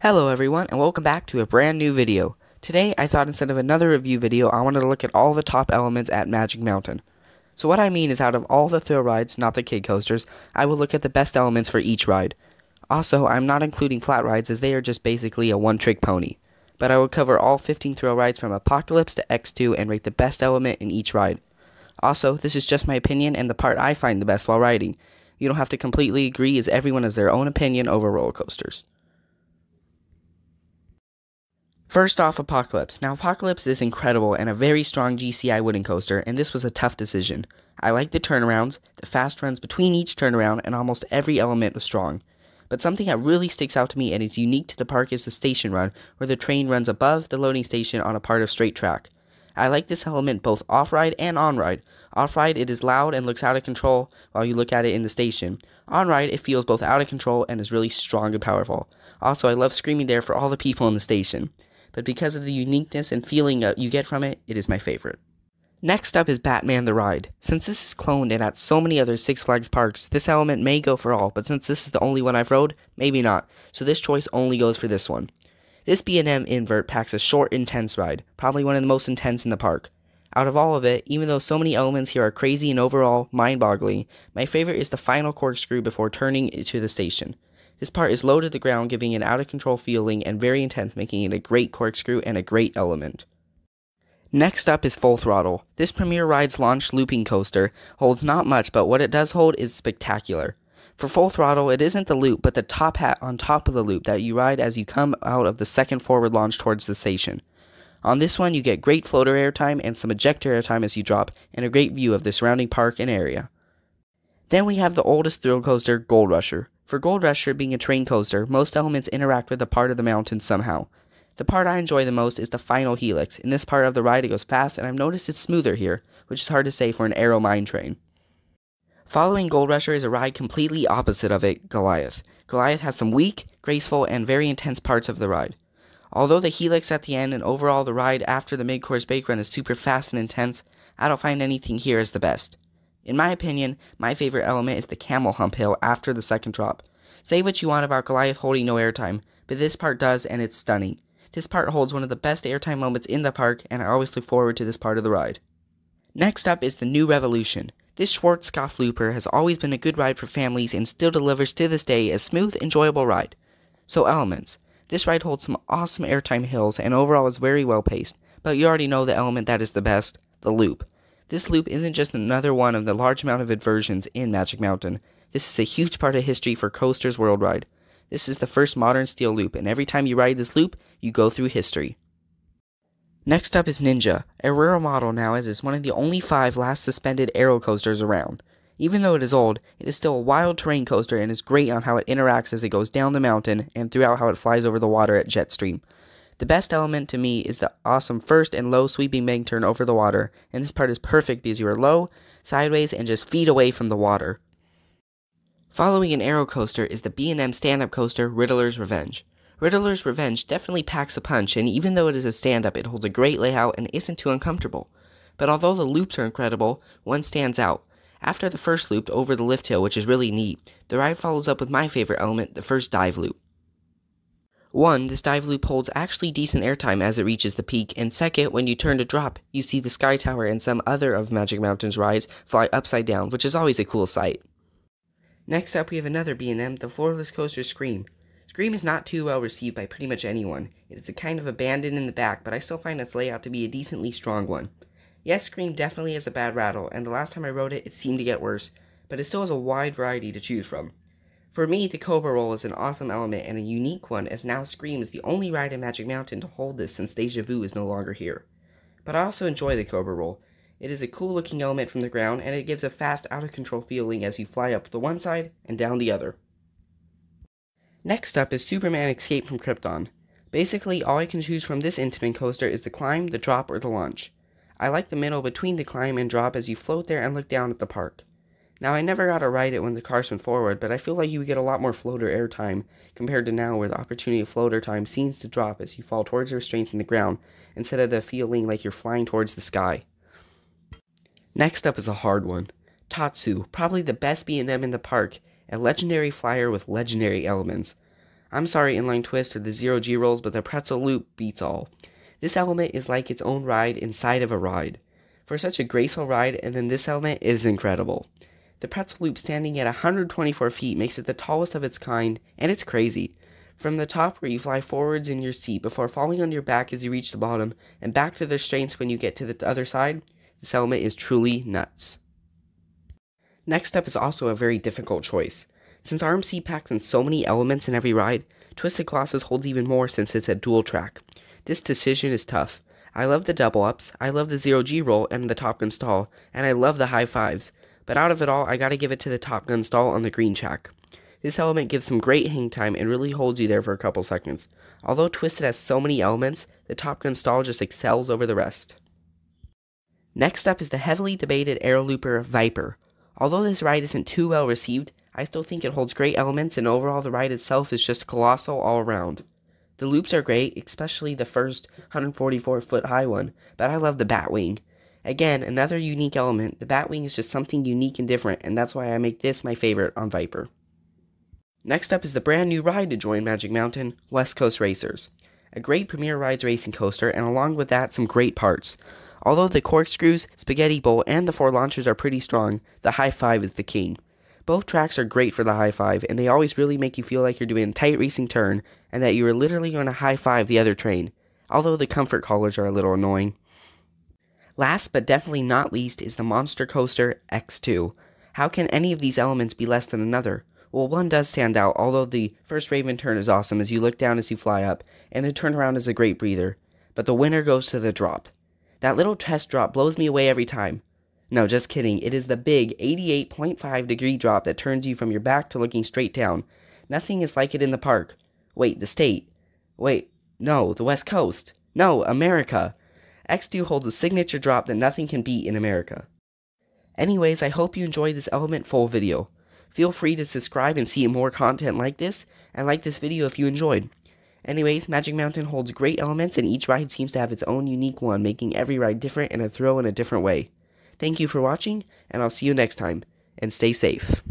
Hello everyone, and welcome back to a brand new video. Today I thought instead of another review video, I wanted to look at all the top elements at Magic Mountain. So what I mean is, out of all the thrill rides, not the kid coasters, I will look at the best elements for each ride. Also, I'm not including flat rides as they are just basically a one-trick pony. But I will cover all 15 thrill rides from Apocalypse to X2 and rate the best element in each ride. Also, this is just my opinion and the part I find the best while riding. You don't have to completely agree, as everyone has their own opinion over roller coasters. First off, Apocalypse. Now, Apocalypse is incredible and a very strong GCI wooden coaster, and this was a tough decision. I like the turnarounds, the fast runs between each turnaround, and almost every element was strong. But something that really sticks out to me and is unique to the park is the station run, where the train runs above the loading station on a part of straight track. I like this element both off-ride and on-ride. Off-ride, it is loud and looks out of control while you look at it in the station. On-ride, it feels both out of control and is really strong and powerful. Also, I love screaming there for all the people in the station. But because of the uniqueness and feeling you get from it, it is my favorite. Next up is Batman the Ride. Since this is cloned and at so many other Six Flags parks, this element may go for all, but since this is the only one I've rode, maybe not, so this choice only goes for this one. This B&M invert packs a short, intense ride, probably one of the most intense in the park. Out of all of it, even though so many elements here are crazy and overall mind-boggling, my favorite is the final corkscrew before turning to the station. This part is low to the ground, giving an out-of-control feeling and very intense, making it a great corkscrew and a great element. Next up is Full Throttle. This Premier Rides launch looping coaster holds not much, but what it does hold is spectacular. For Full Throttle, it isn't the loop, but the top hat on top of the loop that you ride as you come out of the second forward launch towards the station. On this one, you get great floater airtime and some ejector airtime as you drop, and a great view of the surrounding park and area. Then we have the oldest thrill coaster, Gold Rusher. For Gold Rusher being a train coaster, most elements interact with a part of the mountain somehow. The part I enjoy the most is the final helix. In this part of the ride it goes fast, and I've noticed it's smoother here, which is hard to say for an aero mine train. Following Gold Rusher is a ride completely opposite of it, Goliath. Goliath has some weak, graceful, and very intense parts of the ride. Although the helix at the end and overall the ride after the mid-course bake run is super fast and intense, I don't find anything here as the best. In my opinion, my favorite element is the camel hump hill after the second drop. Say what you want about Goliath holding no airtime, but this part does, and it's stunning. This part holds one of the best airtime moments in the park, and I always look forward to this part of the ride. Next up is the New Revolution. This Schwarzkopf looper has always been a good ride for families and still delivers to this day a smooth, enjoyable ride. So elements. This ride holds some awesome airtime hills and overall is very well paced, but you already know the element that is the best, the loop. This loop isn't just another one of the large amount of inversions in Magic Mountain. This is a huge part of history for Coasters Worldwide. This is the first modern steel loop, and every time you ride this loop, you go through history. Next up is Ninja, a rare model now as it's one of the only 5 last suspended aero coasters around. Even though it is old, it is still a wild terrain coaster and is great on how it interacts as it goes down the mountain and throughout how it flies over the water at Jetstream. The best element to me is the awesome first and low sweeping bank turn over the water, and this part is perfect because you are low, sideways, and just feet away from the water. Following an aero coaster is the B&M stand-up coaster Riddlers Revenge. Riddlers Revenge definitely packs a punch, and even though it is a stand-up, it holds a great layout and isn't too uncomfortable. But although the loops are incredible, one stands out. After the first loop over the lift hill, which is really neat, the ride follows up with my favorite element, the first dive loop. 1. This dive loop holds actually decent airtime as it reaches the peak, and second, when you turn to drop, you see the Sky Tower and some other of Magic Mountain's rides fly upside down, which is always a cool sight. Next up we have another B&M, the floorless coaster Scream. Scream is not too well received by pretty much anyone. It is a kind of abandoned in the back, but I still find its layout to be a decently strong one. Yes, Scream definitely has a bad rattle, and the last time I rode it, it seemed to get worse, but it still has a wide variety to choose from. For me, the Cobra Roll is an awesome element and a unique one, as now Scream is the only ride in Magic Mountain to hold this since Deja Vu is no longer here. But I also enjoy the Cobra Roll. It is a cool looking element from the ground, and it gives a fast, out of control feeling as you fly up the one side and down the other. Next up is Superman Xscape from Krypton. Basically, all I can choose from this Intamin coaster is the climb, the drop, or the launch. I like the middle between the climb and drop as you float there and look down at the park. Now, I never got to ride it when the cars went forward, but I feel like you would get a lot more floater airtime compared to now, where the opportunity of floater time seems to drop as you fall towards the restraints in the ground, instead of the feeling like you're flying towards the sky. Next up is a hard one. Tatsu, probably the best B&M in the park, a legendary flyer with legendary elements. I'm sorry, inline twist or the zero G rolls, but the Pretzel Loop beats all. This element is like its own ride inside of a ride. For such a graceful ride, and then this element is incredible. The Pretzel Loop standing at 124 feet makes it the tallest of its kind, and it's crazy. From the top where you fly forwards in your seat before falling on your back as you reach the bottom, and back to the restraints when you get to the other side, this element is truly nuts. Next up is also a very difficult choice. Since RMC packs in so many elements in every ride, Twisted Colossus holds even more since it's a dual track. This decision is tough. I love the double ups, I love the zero G roll and the Top Gun stall, and I love the high fives, but out of it all, I gotta give it to the Top Gun stall on the green track. This element gives some great hang time and really holds you there for a couple seconds. Although Twisted has so many elements, the Top Gun stall just excels over the rest. Next up is the heavily debated aero looper Viper. Although this ride isn't too well received, I still think it holds great elements, and overall the ride itself is just colossal all around. The loops are great, especially the first 144-foot high one, but I love the Batwing. Again, another unique element. The Batwing is just something unique and different, and that's why I make this my favorite on Viper. Next up is the brand new ride to join Magic Mountain, West Coast Racers. A great Premier Rides racing coaster, and along with that, some great parts. Although the corkscrews, spaghetti bowl, and the 4 launchers are pretty strong, the high five is the king. Both tracks are great for the high five, and they always really make you feel like you're doing a tight racing turn, and that you are literally going to high five the other train, although the comfort collars are a little annoying. Last but definitely not least is the Monster Coaster X2. How can any of these elements be less than another? Well, one does stand out, although the first Raven turn is awesome as you look down as you fly up, and the turnaround is a great breather. But the winner goes to the drop. That little test drop blows me away every time. No, just kidding. It is the big 88.5 degree drop that turns you from your back to looking straight down. Nothing is like it in the park. Wait, the state. Wait, no, the West Coast. No, America. X2 holds a signature drop that nothing can beat in America. Anyways, I hope you enjoyed this element full video. Feel free to subscribe and see more content like this, and like this video if you enjoyed. Anyways, Magic Mountain holds great elements, and each ride seems to have its own unique one, making every ride different and a thrill in a different way. Thank you for watching, and I'll see you next time, and stay safe.